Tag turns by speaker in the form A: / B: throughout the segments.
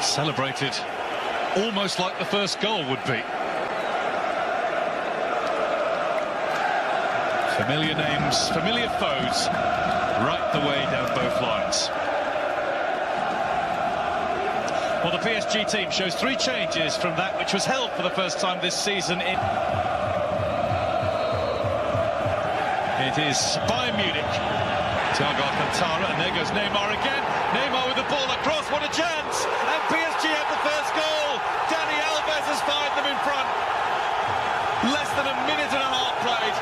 A: Celebrated almost like the first goal would be. Familiar names, familiar foes, right the way down both lines. Well, the PSG team shows 3 changes from that which was held for the first time this season in... It is Bayern Munique. Thiago Alcantara, and there goes Neymar again. Neymar with the ball across, what a chance! And PSG have the first goal! Dani Alves has fired them in front. Less than a minute and a half played.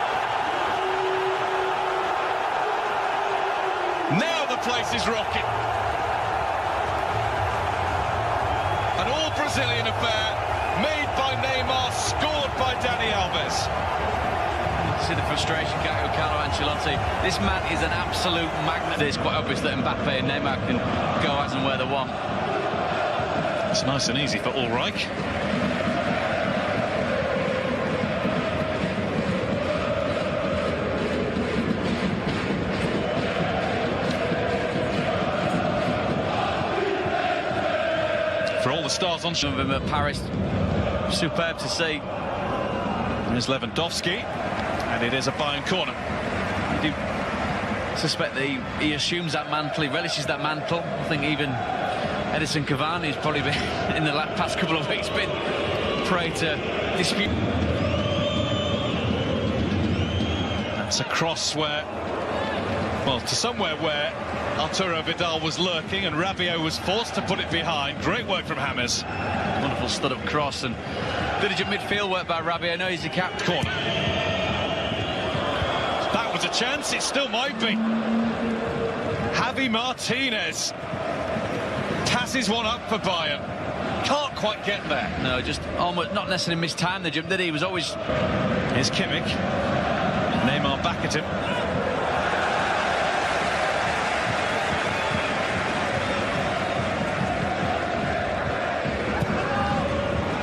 A: Now the place is rocking. An all-Brazilian affair, made by Neymar, scored by Dani Alves.
B: See the frustration, Carlo Ancelotti. This man is an absolute magnet. It's quite obvious that Mbappe and Neymar can go as and where they want.
A: It's nice and easy for Ulreich. For all the stars on
B: some of them at Paris, superb to see.
A: And there's Lewandowski. And it is a Bayern corner.
B: I do suspect that he assumes that mantle, he relishes that mantle. I think even Edison Cavani's probably been, in the past couple of weeks, been prey to dispute.
A: That's a cross where, well, to somewhere where Arturo Vidal was lurking and Rabiot was forced to put it behind. Great work from James.
B: Wonderful stud-up cross and diligent midfield work by Rabiot. I know he's a captain.
A: Corner. That was a chance, it still might be. Javi Martinez passes one up for Bayern. Can't quite get there.
B: No, just almost not necessarily mistimed the jump, did he? He was always...
A: Here's Kimmich. Neymar back at him.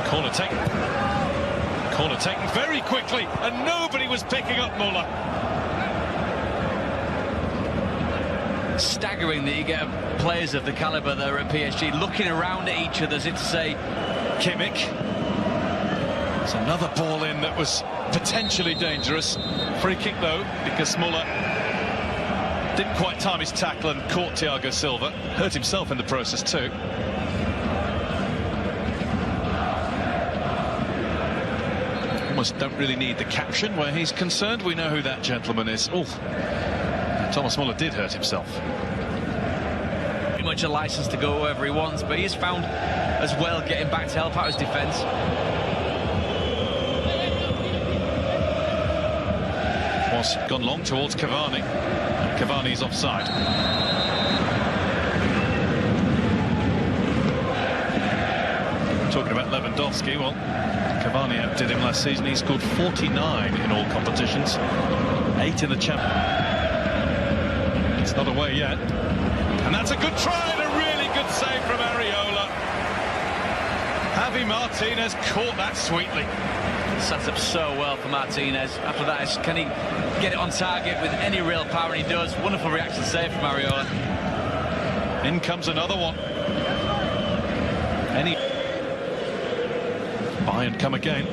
A: Corner taken very quickly, and nobody was picking up Muller.
B: Staggering that you get players of the calibre that are at PSG looking around at each other as if to say...
A: Kimmich. It's another ball in that was potentially dangerous. Free kick though, because Muller didn't quite time his tackle and caught Thiago Silva. Hurt himself in the process too. Almost don't really need the caption where he's concerned. We know who that gentleman is. Oh, Thomas Muller did hurt himself.
B: Pretty much a license to go wherever he wants, but he's found as well getting back to help out his defence.
A: Was gone long towards Cavani. Cavani's offside. Talking about Lewandowski, well, Cavani outdid him last season. He scored 49 in all competitions, 8 in the Champions. It's not away yet. And that's a good try and a really good save from Areola. Javi Martinez caught that sweetly.
B: Sets up so well for Martinez. After that, can he get it on target with any real power? And he does. Wonderful reaction save from Areola.
A: In comes another one. Bayern come again.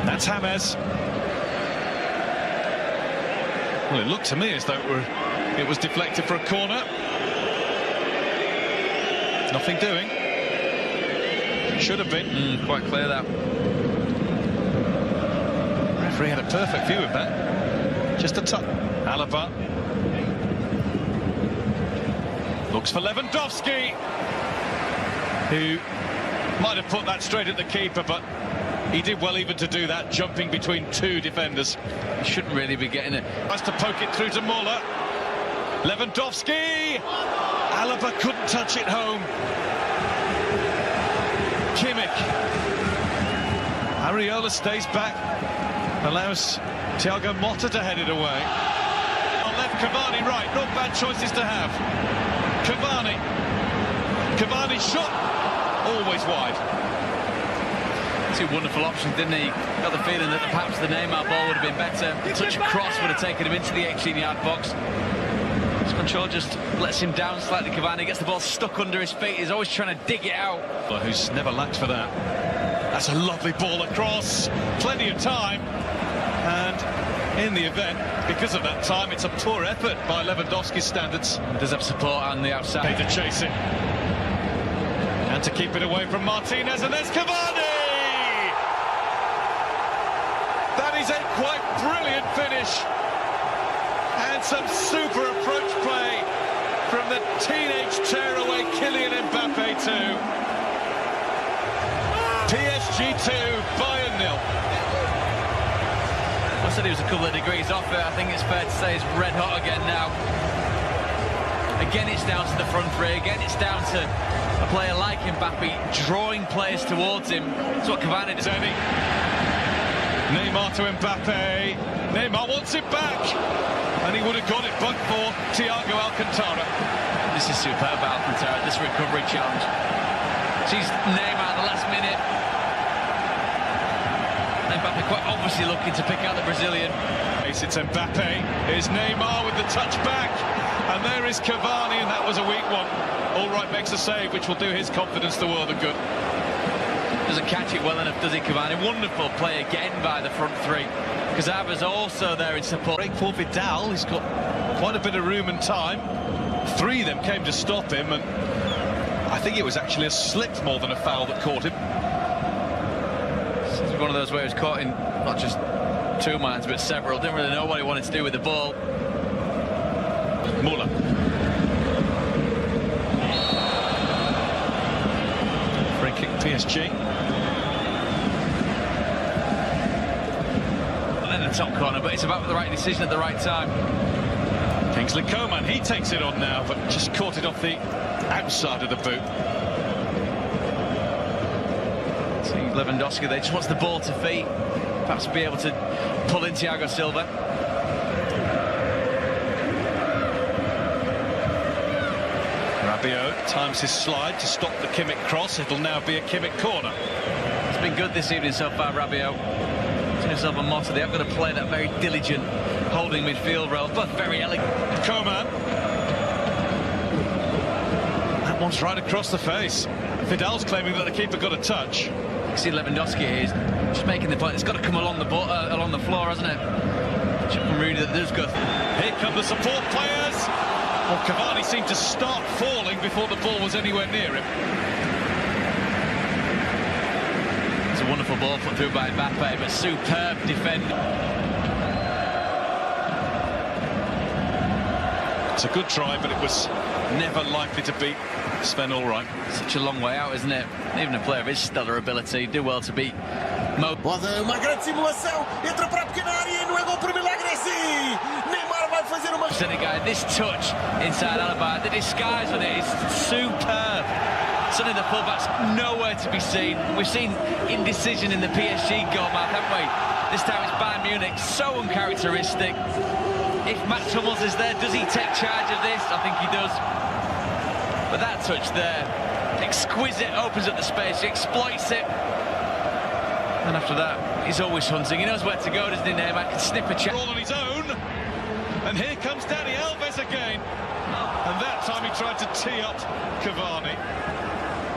A: That's James. Well, it looked to me as though it was deflected for a corner. Nothing doing. Should have been.
B: Quite clear that.
A: Referee had a perfect view of that. Just a touch. Alaba. Looks for Lewandowski, who might have put that straight at the keeper, but he did well even to do that, jumping between 2 defenders.
B: He shouldn't really be getting it.
A: Tries to poke it through to Muller. Lewandowski! Alaba couldn't touch it home. Kimmich. Areola stays back, allows Thiago Motta to head it away. On left, Cavani right, not bad choices to have. Cavani shot, always wide.
B: 2 wonderful options, didn't he? Got the feeling that perhaps the Neymar ball would have been better. The touch across would have taken him into the 18-yard box. It's Control just lets him down slightly. Cavani gets the ball stuck under his feet. He's always trying to dig it out.
A: But who's never lacked for that. That's a lovely ball across. Plenty of time. And in the event, because of that time, it's a poor effort by Lewandowski's standards.
B: Does have support on the outside.
A: To chase it. And to keep it away from Martinez. And there's Cavani! That is a quite brilliant finish. And some super approach play from the teenage tearaway Kylian Mbappe too. PSG 2, Bayern 0.
B: I said he was a couple of degrees off it. I think it's fair to say he's red hot again now. Again, it's down to the front three. Again, it's down to a player like Mbappe drawing players towards him. That's what Cavani does.
A: Neymar to Mbappe. Neymar wants it back. And he would have got it but for Thiago Alcantara.
B: This is superb, Alcantara, this recovery challenge. She's Neymar at the last minute. Mbappe quite obviously looking to pick out the Brazilian.
A: It's Mbappe. Here's Neymar with the touch back. And there is Cavani, and that was a weak one. All right, makes a save, which will do his confidence the world of good.
B: Doesn't catch it well enough, does he, Cavani? Wonderful play again by the front three. Cazava's also there in support.
A: Break for Vidal. He's got quite a bit of room and time. Three of them came to stop him, and I think it was actually a slip more than a foul that caught him.
B: This is one of those where he was caught in not just two minds, but several. Didn't really know what he wanted to do with the ball.
A: Muller. Free kick PSG.
B: Top corner, but it's about the right decision at the right time.
A: Kingsley Coman, he takes it on now, but just caught it off the outside of the boot.
B: See Lewandowski there, just wants the ball to feet, perhaps be able to pull in Thiago Silva.
A: Rabiot times his slide to stop the Kimmich cross. It'll now be a Kimmich corner.
B: It's been good this evening so far, Rabiot. Himself a motto. They have got to play that very diligent holding midfield role, but very elegant.
A: Coman. That one's right across the face. Vidal's claiming that the keeper got a touch.
B: You see Lewandowski here, he's just making the point. It's got to come along the floor, hasn't it? Chip from Rudy that does go.
A: Here come the support players. Well, Cavani seemed to start falling before the ball was anywhere near him.
B: It's a wonderful ball put through by Mbappe, but superb defending.
A: It's a good try, but it was never likely to beat Sven Ulreich.
B: Such a long way out, isn't it? Even a player of his stellar ability, do well to beat Mo.
C: Uma grande simulação, entra para a pequena área e não é gol por milagre assim. Neymar vai fazer uma...
B: Senegal, this touch inside Alaba, the disguise on it is superb. Suddenly the fullback's nowhere to be seen. We've seen indecision in the PSG goal mark, haven't we? This time it's Bayern Munique, so uncharacteristic. If Matt Hummels is there, does he take charge of this? I think he does. But that touch there, exquisite, opens up the space, he exploits it. And after that, he's always hunting. He knows where to go, doesn't he, Neymar? Can snip a chance.
A: All on his own. And here comes Dani Alves again. And that time he tried to tee up Cavani.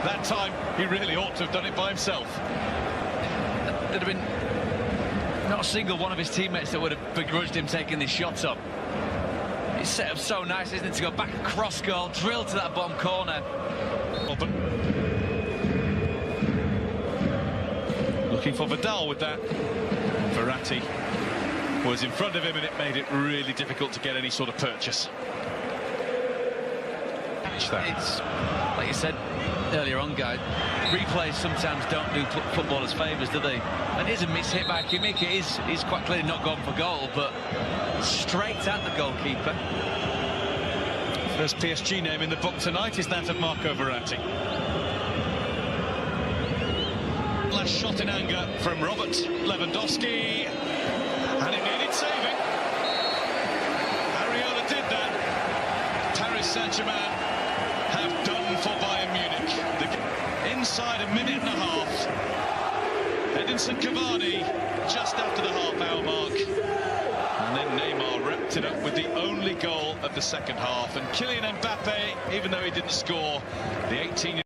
A: That time, he really ought to have done it by himself.
B: There'd have been not a single one of his teammates that would have begrudged him taking this shot up. It's set up so nice, isn't it, to go back across goal, drill to that bottom corner.
A: Open. Looking for Vidal with that. Verratti was in front of him, and it made it really difficult to get any sort of purchase.
B: It's, like you said earlier on, guy, replays sometimes don't do footballers favours, do they? And here's a miss hit by Kimmich. He's quite clearly not gone for goal, but straight at the goalkeeper.
A: First PSG name in the book tonight is that of Marco Verratti. Last shot in anger from Robert Lewandowski, and it needed saving. Ariola did that. Paris Saint-Germain have done for Bayern Munich. Inside a minute and a half. Edinson Cavani just after the half-hour mark. And then Neymar wrapped it up with the only goal of the second half. And Kylian Mbappe, even though he didn't score, the 18